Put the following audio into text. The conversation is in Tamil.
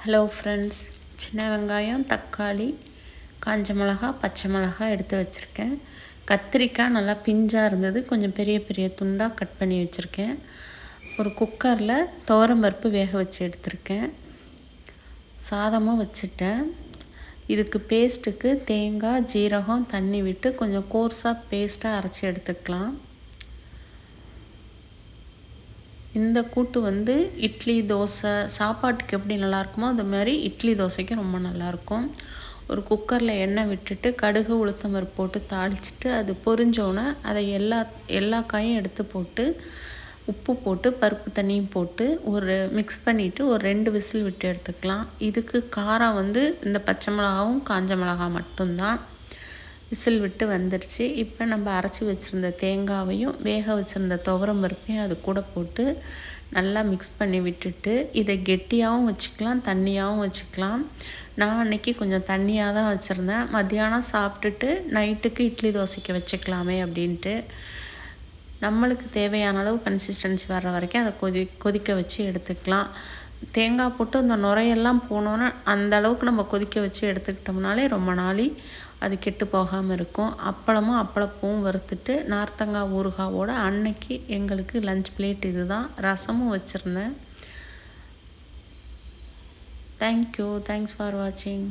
ஹலோ ஃப்ரெண்ட்ஸ், சின்ன வெங்காயம், தக்காளி, காஞ்ச மிளகா, பச்சை மிளகா எடுத்து வச்சுருக்கேன். கத்திரிக்காய் நல்லா பிஞ்சாக இருந்தது, கொஞ்சம் பெரிய பெரிய துண்டாக கட் பண்ணி வச்சுருக்கேன். ஒரு குக்கரில் துவரம்பருப்பு வேக வச்சு எடுத்திருக்கேன். சாதமும் வச்சுட்டேன். இதுக்கு பேஸ்ட்டுக்கு தேங்காய், ஜீரகம், தண்ணி விட்டு கொஞ்சம் கோர்ஸாக பேஸ்ட்டாக அரைச்சி எடுத்துக்கலாம். இந்த கூட்டு இட்லி, தோசை, சாப்பாட்டுக்கு எப்படி நல்லாயிருக்குமோ அது மாதிரி இட்லி, தோசைக்கும் ரொம்ப நல்லாயிருக்கும். ஒரு குக்கரில் எண்ணெய் விட்டுட்டு கடுகு, உளுத்தம் பருப்பு போட்டு தாளிச்சிட்டு அது பொரிஞ்சோன்னே அதை எல்லா காயும் எடுத்து போட்டு உப்பு போட்டு பருப்பு தண்ணியும் போட்டு மிக்ஸ் பண்ணிவிட்டு ஒரு 2 விசில் விட்டு எடுத்துக்கலாம். இதுக்கு காரம் இந்த பச்சை மிளகாவும் காஞ்ச மிளகா மட்டும்தான். விசில் விட்டு வந்துடுச்சு. இப்போ நம்ம அரைச்சி வச்சுருந்த தேங்காவையும் வேக வச்சுருந்த துவரம் பருப்பையும் அது கூட போட்டு நல்லா மிக்ஸ் பண்ணி விட்டுட்டு இதை கெட்டியாகவும் வச்சுக்கலாம், தண்ணியாகவும் வச்சுக்கலாம். நான் அன்றைக்கி கொஞ்சம் தண்ணியாக தான் வச்சுருந்தேன். மத்தியானம் சாப்பிட்டுட்டு நைட்டுக்கு இட்லி, தோசைக்கு வச்சுக்கலாமே அப்படின்ட்டு நம்மளுக்கு தேவையான அளவு கன்சிஸ்டன்சி வர்ற வரைக்கும் அதை கொதிக்க வச்சு எடுத்துக்கலாம். தேங்காய் போட்டு அந்த நுரையெல்லாம் போனோன்னே அந்த அளவுக்கு நம்ம கொதிக்க வச்சு எடுத்துக்கிட்டோம்னாலே ரொம்ப நாளி அது கெட்டு போகாமல் இருக்கும். அப்பளப்பூவும் வறுத்துட்டு நார்த்தங்காய் ஊறுகாவோட அன்னைக்கு எங்களுக்கு லஞ்ச் பிளேட் இது தான். ரசமும் வச்சுருந்தேன். தேங்க்யூ. தேங்க்ஸ் ஃபார் வாட்சிங்.